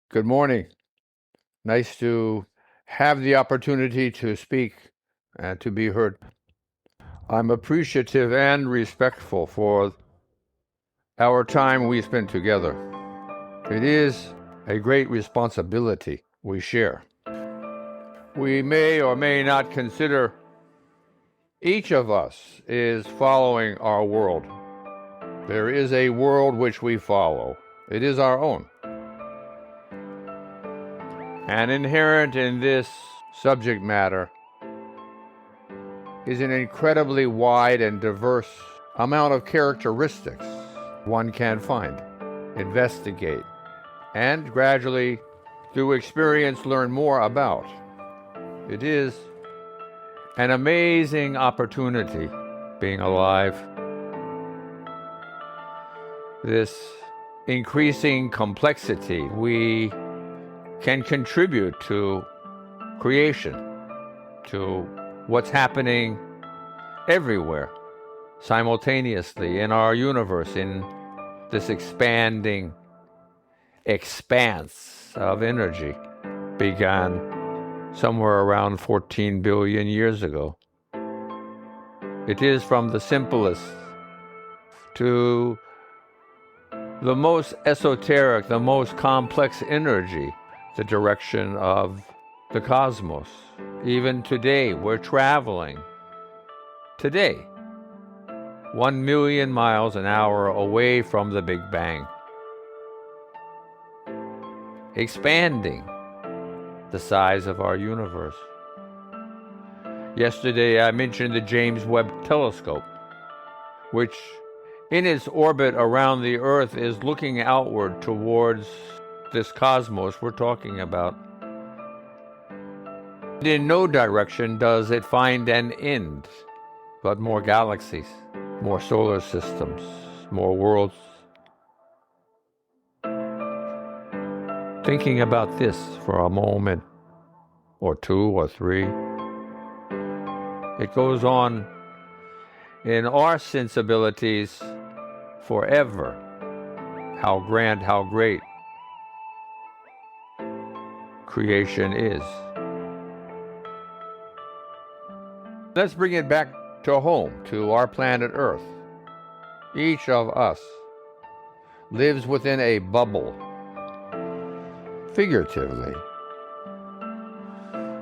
Good morning. Nice to have the opportunity to speak and to be heard. I'm appreciative and respectful for our time we spent together. It is a great responsibility we share. We may or may not consider each of us is following our world. There is a world which we follow. It is our own. And inherent in this subject matter is an incredibly wide and diverse amount of characteristics one can find, investigate, and gradually, through experience, learn more about. It is an amazing opportunity being alive. This increasing complexity, we can contribute to creation, to what's happening everywhere, simultaneously in our universe, in this expanding expanse of energy, began somewhere around 14 billion years ago. It is from the simplest to the most esoteric, the most complex energy, the direction of the cosmos. Even today, we're traveling. Today, 1 million miles an hour away from the Big Bang. Expanding the size of our universe. Yesterday, I mentioned the James Webb Telescope, which in its orbit around the Earth is looking outward towards this cosmos we're talking about. In no direction does it find an end, but more galaxies, more solar systems, more worlds. Thinking about this for a moment, or two, or three, it goes on in our sensibilities forever. How grand, how great creation is. Let's bring it back to home, to our planet Earth. Each of us lives within a bubble, figuratively.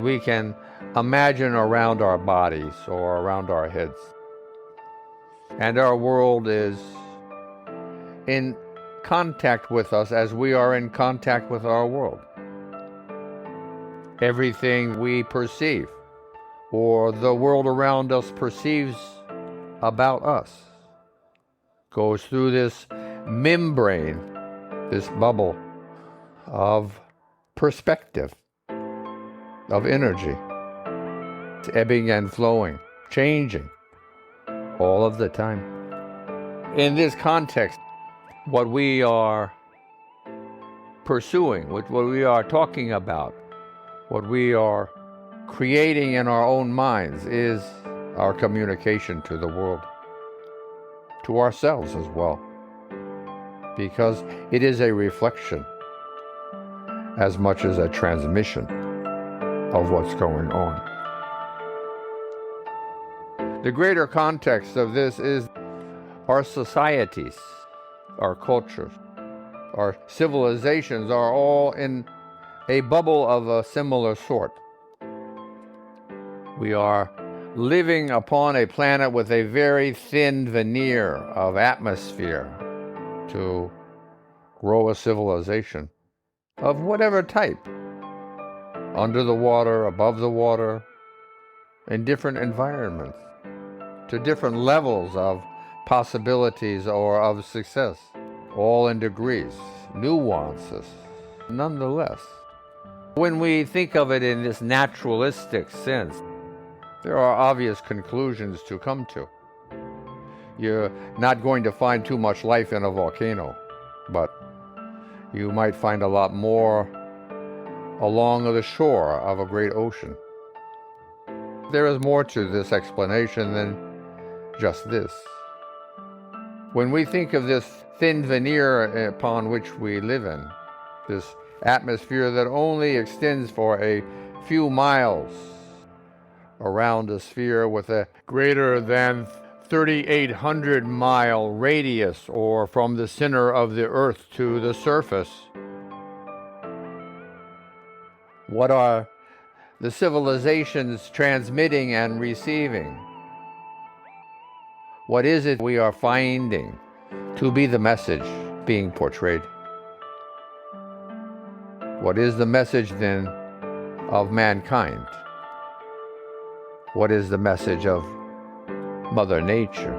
We can imagine around our bodies or around our heads. And our world is in contact with us as we are in contact with our world. Everything we perceive or the world around us perceives about us goes through this membrane, this bubble of perspective, of energy. It's ebbing and flowing, changing all of the time. In this context, what we are pursuing, what we are talking about, what we are creating in our own minds is our communication to the world, to ourselves as well, because it is a reflection as much as a transmission of what's going on. The greater context of this is our societies, our cultures, our civilizations are all in a bubble of a similar sort. We are living upon a planet with a very thin veneer of atmosphere to grow a civilization of whatever type, under the water, above the water, in different environments, to different levels of possibilities or of success, all in degrees, nuances, nonetheless. When we think of it in this naturalistic sense, there are obvious conclusions to come to. You're not going to find too much life in a volcano, but you might find a lot more along the shore of a great ocean. There is more to this explanation than just this. When we think of this thin veneer upon which we live in, this atmosphere that only extends for a few miles around a sphere with a greater than 3,800-mile radius, or from the center of the Earth to the surface. What are the civilizations transmitting and receiving? What is it we are finding to be the message being portrayed? What is the message then of mankind? What is the message of Mother Nature?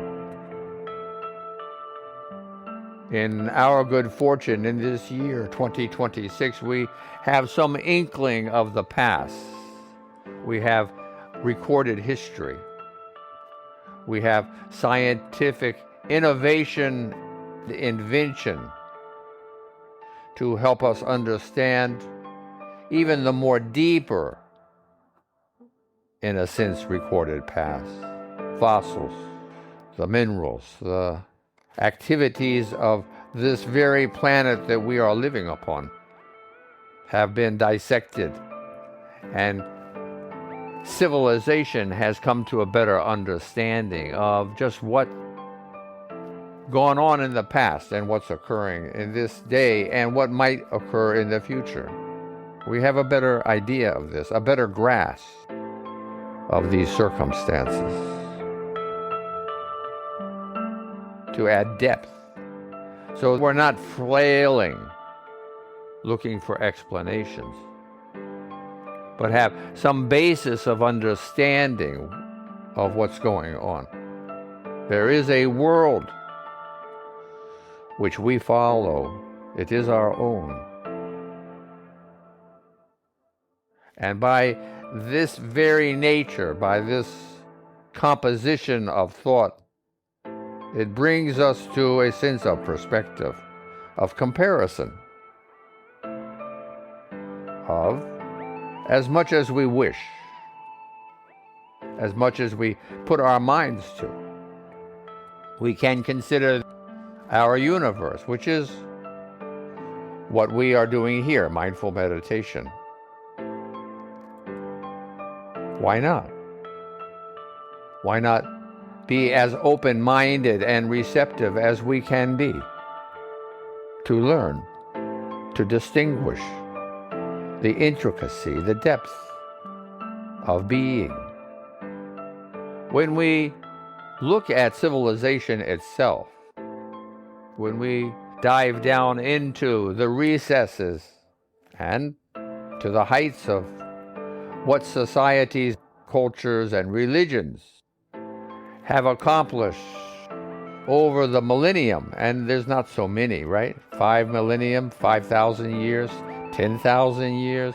In our good fortune in this year, 2026, we have some inkling of the past. We have recorded history. We have scientific innovation, invention to help us understand even the more deeper, in a sense, recorded past. Fossils, the minerals, the activities of this very planet that we are living upon have been dissected, and civilization has come to a better understanding of just what gone on in the past and what's occurring in this day and what might occur in the future. We have a better idea of this, a better grasp of these circumstances. To add depth, so we're not flailing, looking for explanations, but have some basis of understanding of what's going on. There is a world which we follow. It is our own. And by this very nature, by this composition of thought, it brings us to a sense of perspective, of comparison, of as much as we wish, as much as we put our minds to, we can consider our universe, which is what we are doing here, mindful meditation. Why not? Why not be as open-minded and receptive as we can be to learn, to distinguish the intricacy, the depth of being? When we look at civilization itself, when we dive down into the recesses and to the heights of what societies, cultures, and religions have accomplished over the millennium, and there's not so many, right? 5 millennium, 5,000 years, 10,000 years,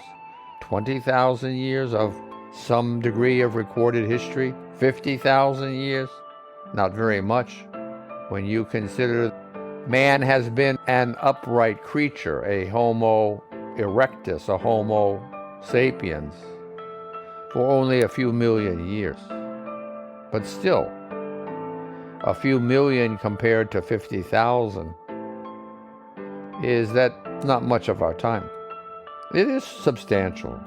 20,000 years of some degree of recorded history, 50,000 years, not very much when you consider man has been an upright creature, a Homo erectus, a Homo sapiens, for only a few million years. But still, a few million compared to 50,000 is that not much of our time. It is substantial.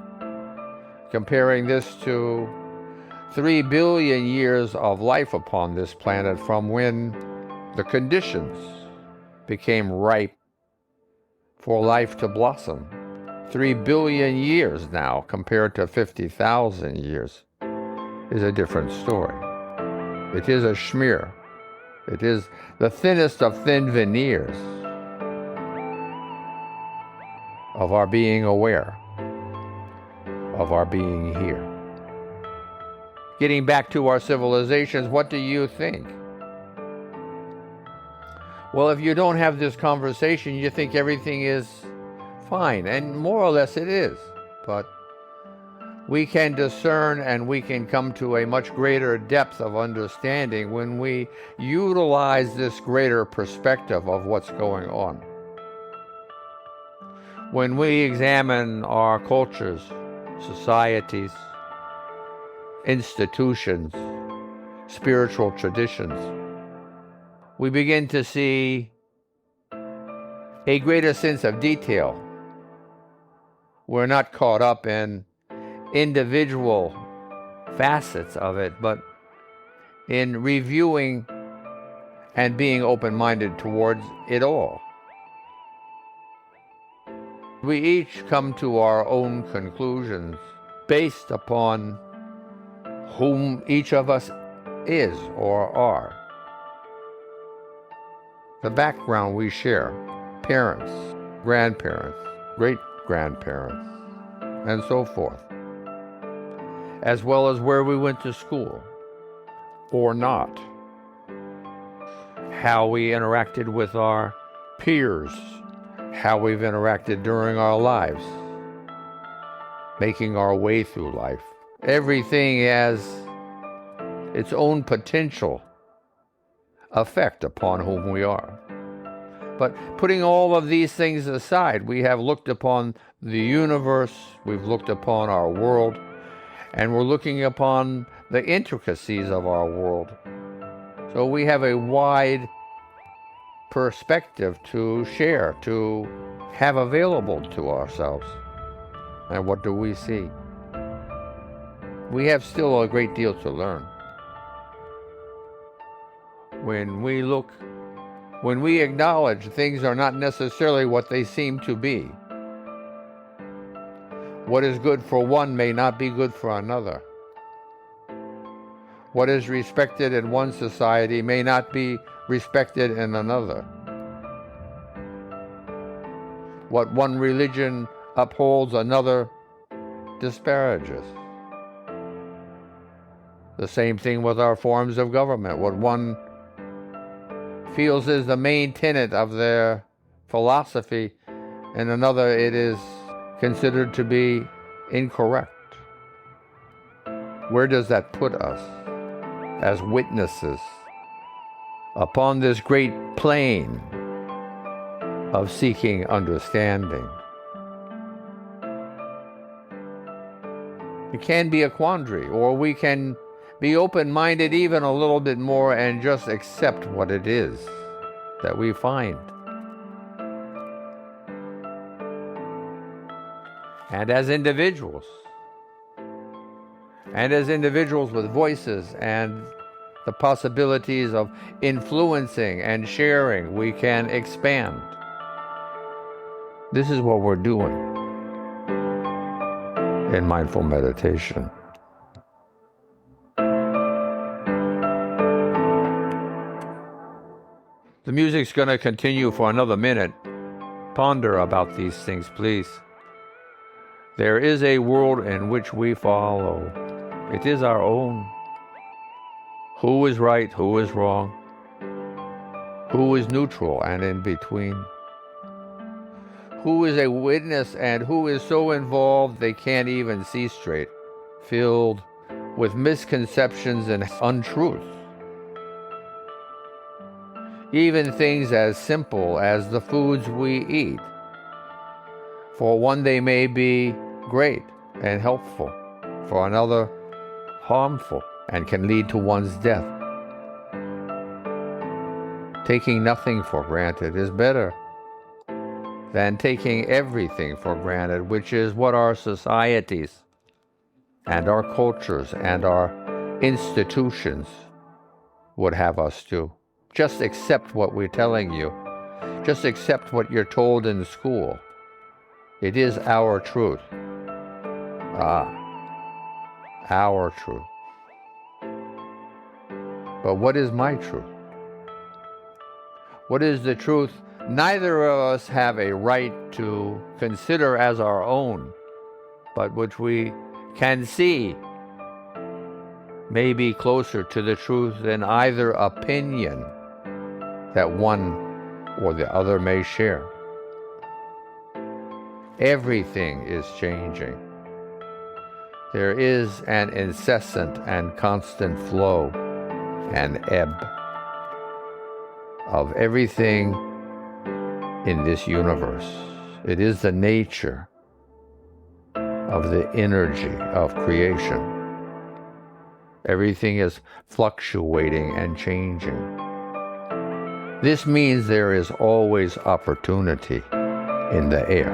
Comparing this to 3 billion years of life upon this planet from when the conditions became ripe for life to blossom. 3 billion years now compared to 50,000 years is a different story. It is a smear. It is the thinnest of thin veneers of our being aware, of our being here. Getting back to our civilizations, what do you think? Well, if you don't have this conversation, you think everything is fine, and more or less it is. But we can discern and we can come to a much greater depth of understanding when we utilize this greater perspective of what's going on. When we examine our cultures, societies, institutions, spiritual traditions, we begin to see a greater sense of detail we're not caught up in individual facets of it, but in reviewing and being open-minded towards it all. We each come to our own conclusions based upon whom each of us is or are. The background we share, parents, grandparents, great-grandparents, and so forth, as well as where we went to school or not, how we interacted with our peers, how we've interacted during our lives, making our way through life. Everything has its own potential effect upon whom we are. But putting all of these things aside, we have looked upon the universe, we've looked upon our world, and we're looking upon the intricacies of our world. So we have a wide perspective to share, to have available to ourselves. And what do we see? We have still a great deal to learn. When we acknowledge things are not necessarily what they seem to be. What is good for one may not be good for another. What is respected in one society may not be respected in another. What one religion upholds, another disparages. The same thing with our forms of government. What one feels is the main tenet of their philosophy, in another it is considered to be incorrect. Where does that put us as witnesses upon this great plane of seeking understanding? It can be a quandary, or we can be open-minded even a little bit more and just accept what it is that we find. And as individuals with voices and the possibilities of influencing and sharing, we can expand. This is what we're doing in mindful meditation. The music's going to continue for another minute. Ponder about these things, please. There is a world in which we follow. It is our own. Who is right, who is wrong? Who is neutral and in between? Who is a witness and who is so involved they can't even see straight, filled with misconceptions and untruths? Even things as simple as the foods we eat. For one, they may be great and helpful. For another, harmful and can lead to one's death. Taking nothing for granted is better than taking everything for granted, which is what our societies and our cultures and our institutions would have us do. Just accept what we're telling you. Just accept what you're told in school. It is our truth. Our truth. But what is my truth? What is the truth neither of us have a right to consider as our own, but which we can see may be closer to the truth than either opinion that one or the other may share? Everything is changing. There is an incessant and constant flow and ebb of everything in this universe. It is the nature of the energy of creation. Everything is fluctuating and changing. This means there is always opportunity in the air.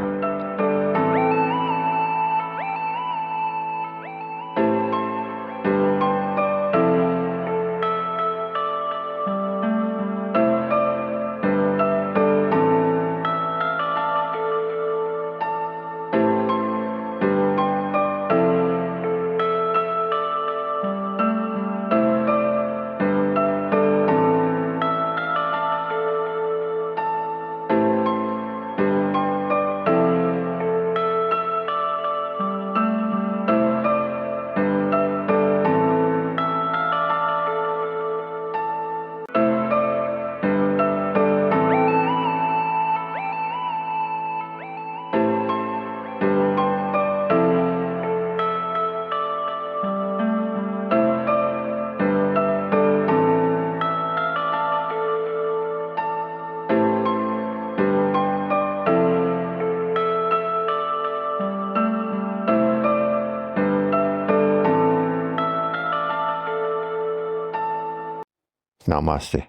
Namaste.